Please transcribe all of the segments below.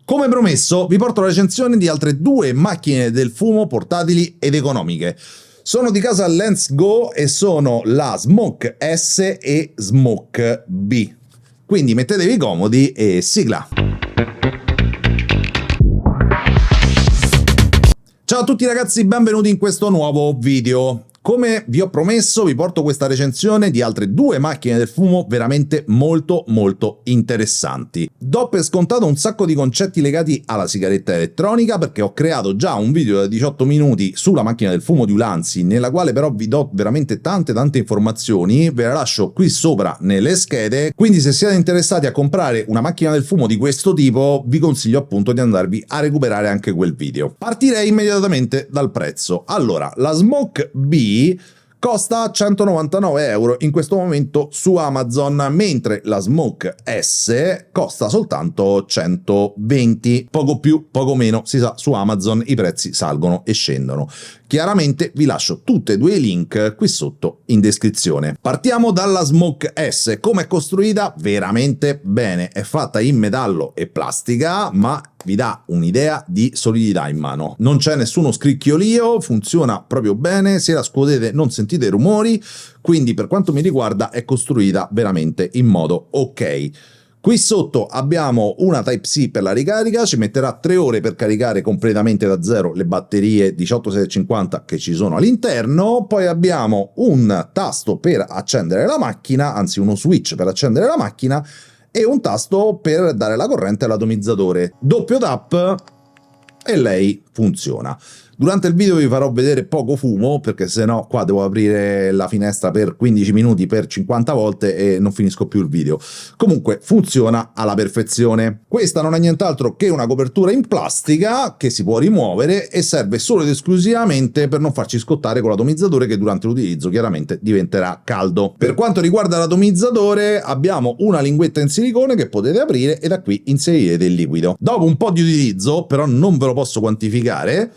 Come promesso, vi porto la recensione di altre due macchine del fumo portatili ed economiche. Sono di casa Lens Go e sono la Smoke S e Smoke B. Quindi mettetevi comodi e sigla! Ciao a tutti ragazzi, benvenuti in questo nuovo video. Come vi ho promesso, vi porto questa recensione di altre due macchine del fumo veramente molto interessanti. Do per scontato un sacco di concetti legati alla sigaretta elettronica perché ho creato già un video da 18 minuti sulla macchina del fumo di Ulanzi, nella quale però vi do veramente tante informazioni, ve la lascio qui sopra nelle schede, quindi se siete interessati a comprare una macchina del fumo di questo tipo vi consiglio appunto di andarvi a recuperare anche quel video. Partirei immediatamente dal prezzo. Allora, la Smoke B costa 199 euro in questo momento su Amazon, mentre la Smoke S costa soltanto 120, poco più, poco meno, si sa, su Amazon i prezzi salgono e scendono. Chiaramente vi lascio tutti e due i link qui sotto in descrizione. Partiamo dalla Smoke S. Come è costruita? Veramente bene, è fatta in metallo e plastica, ma vi dà un'idea di solidità in mano. Non c'è nessuno scricchiolio, funziona proprio bene, se la scuotete non sentite rumori, quindi per quanto mi riguarda è costruita veramente in modo ok. Qui sotto abbiamo una Type-C per la ricarica, ci metterà 3 ore per caricare completamente da zero le batterie 18650 che ci sono all'interno, poi abbiamo un tasto per accendere la macchina, anzi uno switch per accendere la macchina, e un tasto per dare la corrente all'atomizzatore. Doppio tap e lei funziona. Durante il video vi farò vedere poco fumo, perché sennò qua devo aprire la finestra per 15 minuti per 50 volte e non finisco più il video. Comunque funziona alla perfezione. Questa non è nient'altro che una copertura in plastica che si può rimuovere e serve solo ed esclusivamente per non farci scottare con l'atomizzatore, che durante l'utilizzo chiaramente diventerà caldo. Per quanto riguarda l'atomizzatore abbiamo una linguetta in silicone che potete aprire e da qui inserirete il liquido. Dopo un po' di utilizzo, però non ve lo posso quantificare,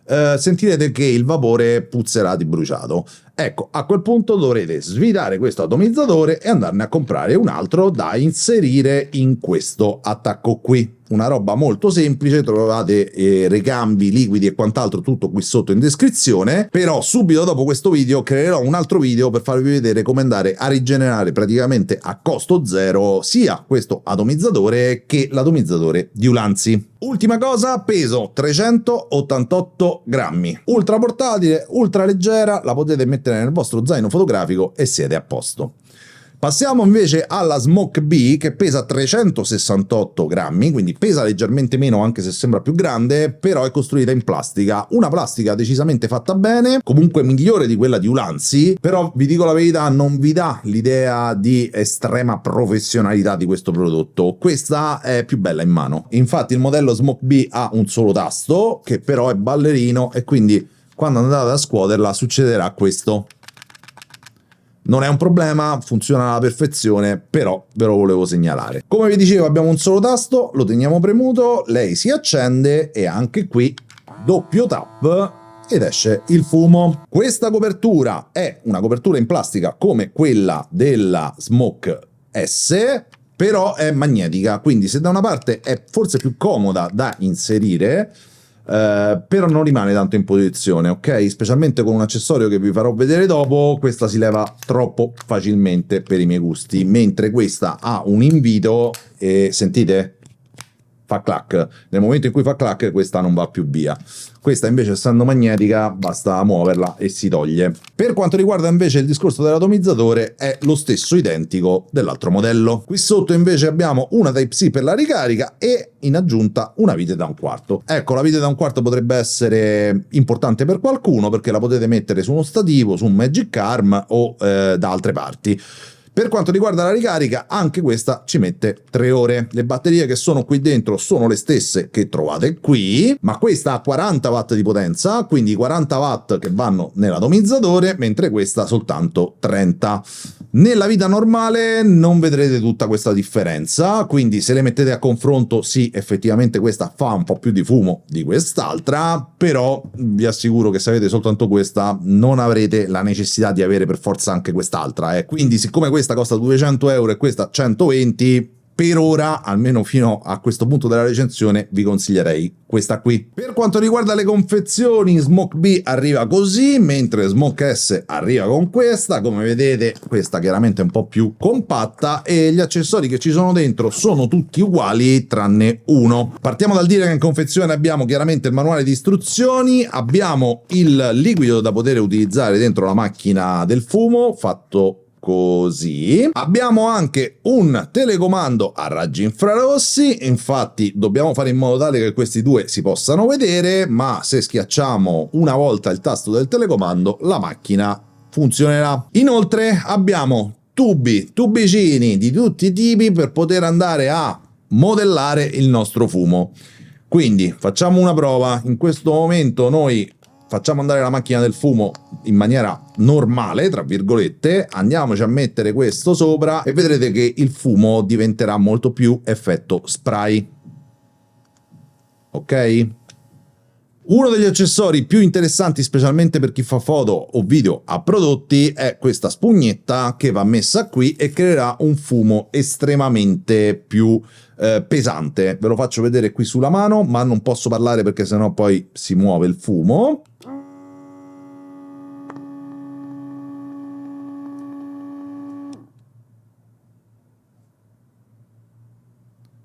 sentirete che il vapore puzzerà di bruciato. Ecco, a quel punto dovrete svitare questo atomizzatore e andarne a comprare un altro da inserire in questo attacco qui. Una roba molto semplice, trovate ricambi, liquidi e quant'altro tutto qui sotto in descrizione, però subito dopo questo video creerò un altro video per farvi vedere come andare a rigenerare praticamente a costo zero sia questo atomizzatore che l'atomizzatore di Ulanzi. Ultima cosa, peso 388 grammi, ultra portatile, ultra leggera, la potete mettere nel vostro zaino fotografico e siete a posto. Passiamo invece alla Smoke B, che pesa 368 grammi, quindi pesa leggermente meno anche se sembra più grande, però è costruita in plastica, una plastica decisamente fatta bene, comunque migliore di quella di Ulanzi, però vi dico la verità, non vi dà l'idea di estrema professionalità di questo prodotto. Questa è più bella in mano. Infatti il modello Smoke B ha un solo tasto, che però è ballerino, e quindi quando andate a scuoterla succederà questo. Non è un problema, funziona alla perfezione, però ve lo volevo segnalare. Come vi dicevo abbiamo un solo tasto, lo teniamo premuto, lei si accende e anche qui doppio tap ed esce il fumo. Questa copertura è una copertura in plastica come quella della Smoke S, però è magnetica, quindi se da una parte è forse più comoda da inserire, però non rimane tanto in posizione, ok? Specialmente con un accessorio che vi farò vedere dopo, questa si leva troppo facilmente per i miei gusti, mentre questa ha un invito e sentite? Fa clac. Nel momento in cui fa clac questa non va più via. Questa invece, essendo magnetica, basta muoverla e si toglie. Per quanto riguarda invece il discorso dell'atomizzatore, è lo stesso identico dell'altro modello. Qui sotto invece abbiamo una Type-C per la ricarica e in aggiunta una vite da 1/4. Ecco, la vite da 1/4 potrebbe essere importante per qualcuno perché la potete mettere su uno stativo, su un Magic Arm o da altre parti. Per quanto riguarda la ricarica, anche questa ci mette 3 ore. Le batterie che sono qui dentro sono le stesse che trovate qui, ma questa ha 40 watt di potenza, quindi 40 watt che vanno nell'atomizzatore, mentre questa soltanto 30. Nella vita normale non vedrete tutta questa differenza, quindi se le mettete a confronto, sì, effettivamente questa fa un po' più di fumo di quest'altra, però vi assicuro che se avete soltanto questa non avrete la necessità di avere per forza anche quest'altra. Quindi siccome questa costa 200 euro e questa 120, per ora, almeno fino a questo punto della recensione, vi consiglierei questa qui. Per quanto riguarda le confezioni, Smoke B arriva così, mentre Smoke S arriva con questa. Come vedete, questa chiaramente è un po' più compatta e gli accessori che ci sono dentro sono tutti uguali tranne uno. Partiamo dal dire che in confezione abbiamo chiaramente il manuale di istruzioni, abbiamo il liquido da poter utilizzare dentro la macchina del fumo, fatto così. Abbiamo anche un telecomando a raggi infrarossi, infatti dobbiamo fare in modo tale che questi due si possano vedere, ma se schiacciamo una volta il tasto del telecomando la macchina funzionerà. Inoltre abbiamo tubicini di tutti i tipi per poter andare a modellare il nostro fumo. Quindi facciamo una prova. In questo momento noi facciamo andare la macchina del fumo in maniera normale, tra virgolette, andiamoci a mettere questo sopra e vedrete che il fumo diventerà molto più effetto spray. Ok? Uno degli accessori più interessanti, specialmente per chi fa foto o video a prodotti, è questa spugnetta che va messa qui e creerà un fumo estremamente più pesante. Ve lo faccio vedere qui sulla mano, ma non posso parlare perché sennò poi si muove il fumo.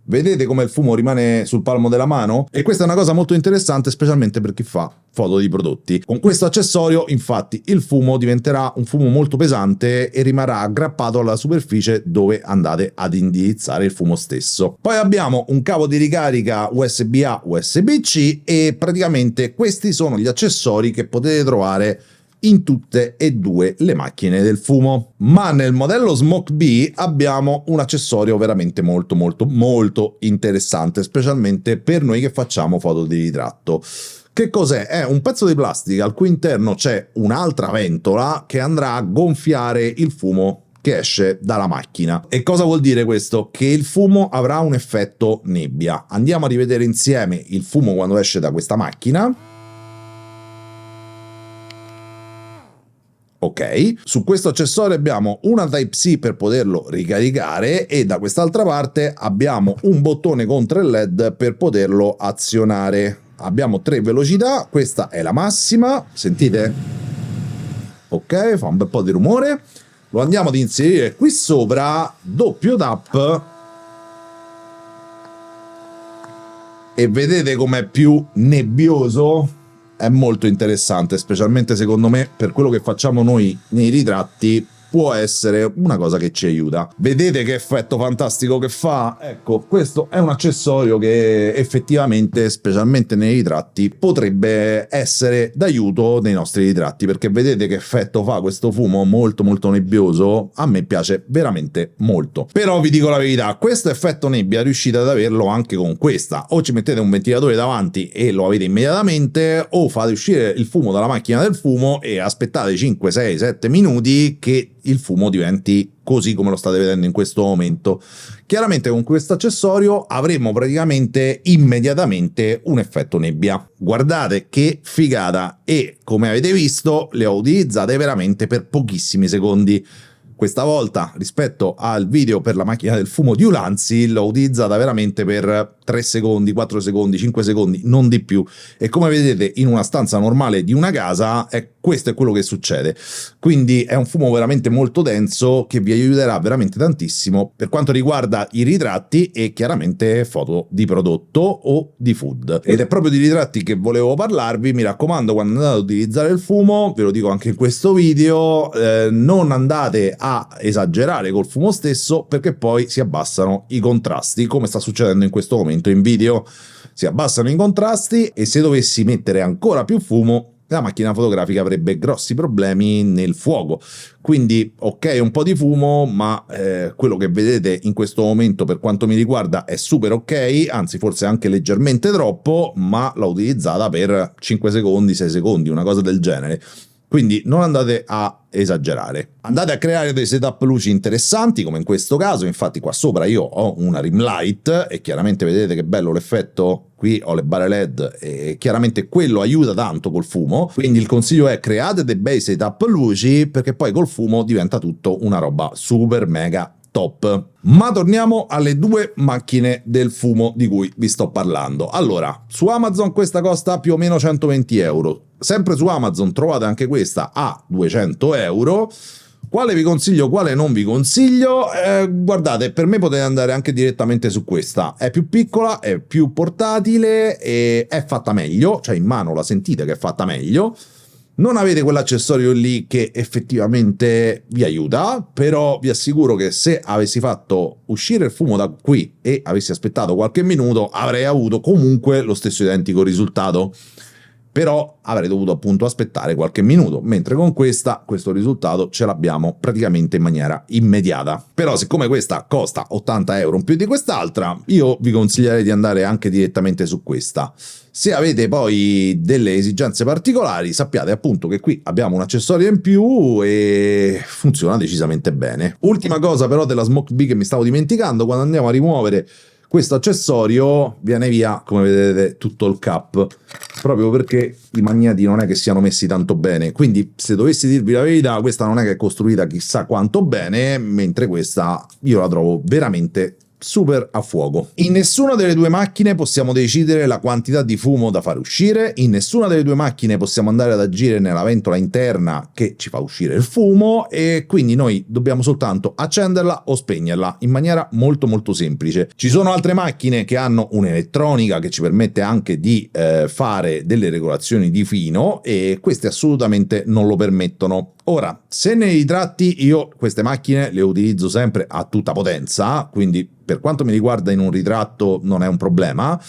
Vedete come il fumo rimane sul palmo della mano? E questa è una cosa molto interessante, specialmente per chi fa foto di prodotti. Con questo accessorio, infatti, il fumo diventerà un fumo molto pesante e rimarrà aggrappato alla superficie dove andate ad indirizzare il fumo stesso. Poi abbiamo un cavo di ricarica USB-A, USB-C e praticamente questi sono gli accessori che potete trovare in tutte e due le macchine del fumo. Ma nel modello Smoke B abbiamo un accessorio veramente molto interessante, specialmente per noi che facciamo foto di ritratto. Che cos'è? È un pezzo di plastica al cui interno c'è un'altra ventola che andrà a gonfiare il fumo che esce dalla macchina. E cosa vuol dire questo? Che il fumo avrà un effetto nebbia. Andiamo a rivedere insieme il fumo quando esce da questa macchina. Ok, su questo accessorio abbiamo una Type-C per poterlo ricaricare e da quest'altra parte abbiamo un bottone contro il LED per poterlo azionare. Abbiamo 3 velocità, questa è la massima, sentite? Ok, fa un bel po' di rumore. Lo andiamo ad inserire qui sopra, doppio tap e vedete com'è più nebbioso? È molto interessante, specialmente secondo me per quello che facciamo noi nei ritratti può essere una cosa che ci aiuta. Vedete che effetto fantastico che fa? Ecco, questo è un accessorio che effettivamente, specialmente nei ritratti, potrebbe essere d'aiuto nei nostri ritratti, perché vedete che effetto fa questo fumo molto nebbioso? A me piace veramente molto. Però vi dico la verità, questo effetto nebbia riuscite ad averlo anche con questa. O ci mettete un ventilatore davanti e lo avete immediatamente, o fate uscire il fumo dalla macchina del fumo e aspettate 5, 6, 7 minuti che il fumo diventi così come lo state vedendo in questo momento. Chiaramente con questo accessorio avremo praticamente immediatamente un effetto nebbia. Guardate che figata, e come avete visto le ho utilizzate veramente per pochissimi secondi. Questa volta, rispetto al video per la macchina del fumo di Ulanzi, l'ho utilizzata veramente per 3 secondi, 4 secondi, 5 secondi, non di più. E come vedete in una stanza normale di una casa, questo è quello che succede. Quindi è un fumo veramente molto denso che vi aiuterà veramente tantissimo per quanto riguarda i ritratti e chiaramente foto di prodotto o di food. Ed è proprio di ritratti che volevo parlarvi. Mi raccomando, quando andate ad utilizzare il fumo, ve lo dico anche in questo video, non andate a esagerare col fumo stesso, perché poi si abbassano i contrasti, come sta succedendo in questo momento in video. Si abbassano i contrasti e se dovessi mettere ancora più fumo la macchina fotografica avrebbe grossi problemi nel fuoco. Quindi ok, un po' di fumo, ma quello che vedete in questo momento per quanto mi riguarda è super ok, anzi forse anche leggermente troppo, ma l'ho utilizzata per 5 secondi, 6 secondi, una cosa del genere. Quindi non andate a esagerare. Andate a creare dei setup luci interessanti, come in questo caso. Infatti qua sopra io ho una rim light e chiaramente vedete che bello l'effetto. Qui ho le bare LED e chiaramente quello aiuta tanto col fumo. Quindi il consiglio è: create dei bei setup luci, perché poi col fumo diventa tutto una roba super mega top. Ma torniamo alle due macchine del fumo di cui vi sto parlando. Allora, su Amazon questa costa più o meno 120 euro. Sempre su Amazon trovate anche questa a 200 euro. Quale vi consiglio, quale non vi consiglio? Guardate, per me potete andare anche direttamente su questa. È più piccola, è più portatile e è fatta meglio, cioè in mano la sentite che è fatta meglio. Non avete quell'accessorio lì che effettivamente vi aiuta, però vi assicuro che se avessi fatto uscire il fumo da qui e avessi aspettato qualche minuto, avrei avuto comunque lo stesso identico risultato. Però avrei dovuto appunto aspettare qualche minuto, mentre con questa questo risultato ce l'abbiamo praticamente in maniera immediata. Però siccome questa costa 80 euro in più di quest'altra, io vi consiglierei di andare anche direttamente su questa. Se avete poi delle esigenze particolari, sappiate appunto che qui abbiamo un accessorio in più e funziona decisamente bene. Ultima cosa però della Smoke Bee che mi stavo dimenticando: quando andiamo a rimuovere questo accessorio viene via, come vedete, tutto il cap, proprio perché i magneti non è che siano messi tanto bene. Quindi, se dovessi dirvi la verità, questa non è che è costruita chissà quanto bene, mentre questa io la trovo veramente super a fuoco. In nessuna delle due macchine possiamo decidere la quantità di fumo da fare uscire, in nessuna delle due macchine possiamo andare ad agire nella ventola interna che ci fa uscire il fumo, e quindi noi dobbiamo soltanto accenderla o spegnerla in maniera molto molto semplice. Ci sono altre macchine che hanno un'elettronica che ci permette anche di fare delle regolazioni di fino, e queste assolutamente non lo permettono. Ora, se nei ritratti, io queste macchine le utilizzo sempre a tutta potenza, quindi per quanto mi riguarda in un ritratto non è un problema.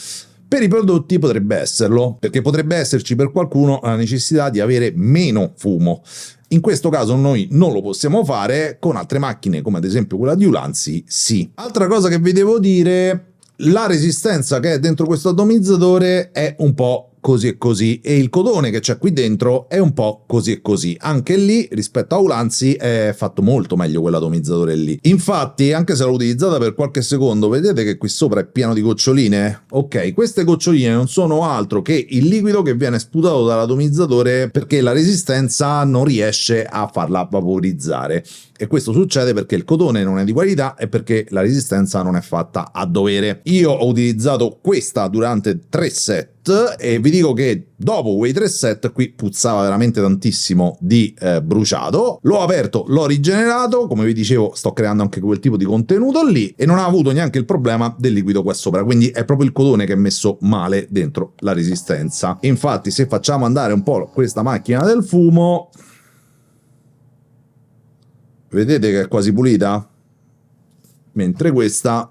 Per i prodotti potrebbe esserlo, perché potrebbe esserci per qualcuno la necessità di avere meno fumo. In questo caso noi non lo possiamo fare, con altre macchine come ad esempio quella di Ulanzi sì. Altra cosa che vi devo dire: la resistenza che è dentro questo atomizzatore è un po' così e così, e il cotone che c'è qui dentro è un po' così e così. Anche lì, rispetto a Ulanzi, è fatto molto meglio quell'atomizzatore lì. Infatti, anche se l'ho utilizzata per qualche secondo, vedete che qui sopra è pieno di goccioline? Ok, queste goccioline non sono altro che il liquido che viene sputato dall'atomizzatore perché la resistenza non riesce a farla vaporizzare. E questo succede perché il cotone non è di qualità e perché la resistenza non è fatta a dovere. Io ho utilizzato questa durante 3 set e vi dico che dopo quei 3 set qui puzzava veramente tantissimo di bruciato. L'ho aperto, l'ho rigenerato, come vi dicevo sto creando anche quel tipo di contenuto lì, e non ha avuto neanche il problema del liquido qua sopra, quindi è proprio il cotone che è messo male dentro la resistenza. Infatti, se facciamo andare un po' questa macchina del fumo, vedete che è quasi pulita? Mentre questa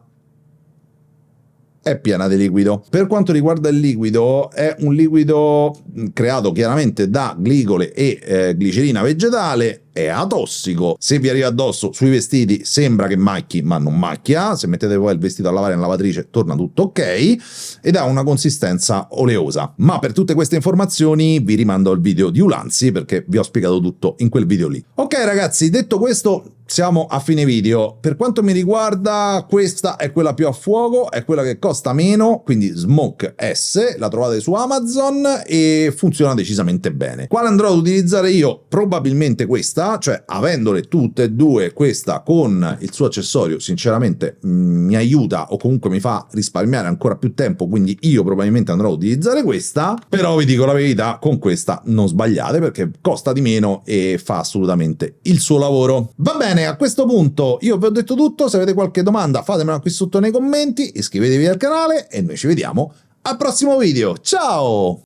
è piena di liquido. Per quanto riguarda il liquido, è un liquido creato chiaramente da glicole e glicerina vegetale, è atossico. Se vi arriva addosso sui vestiti sembra che macchi, ma non macchia. Se mettete poi il vestito a lavare in lavatrice torna tutto ok, ed ha una consistenza oleosa. Ma per tutte queste informazioni vi rimando al video di Ulanzi, perché vi ho spiegato tutto in quel video lì. Ok ragazzi, detto questo siamo a fine video. Per quanto mi riguarda, questa è quella più a fuoco, è quella che costa meno, quindi Smoke S, la trovate su Amazon e funziona decisamente bene. Quale andrò ad utilizzare io? Probabilmente questa, cioè avendole tutte e due, questa con il suo accessorio sinceramente mi aiuta, o comunque mi fa risparmiare ancora più tempo, quindi io probabilmente andrò ad utilizzare questa. Però vi dico la verità, con questa non sbagliate perché costa di meno e fa assolutamente il suo lavoro. Va bene, a questo punto io vi ho detto tutto. Se avete qualche domanda fatemela qui sotto nei commenti, iscrivetevi al canale e noi ci vediamo al prossimo video. Ciao!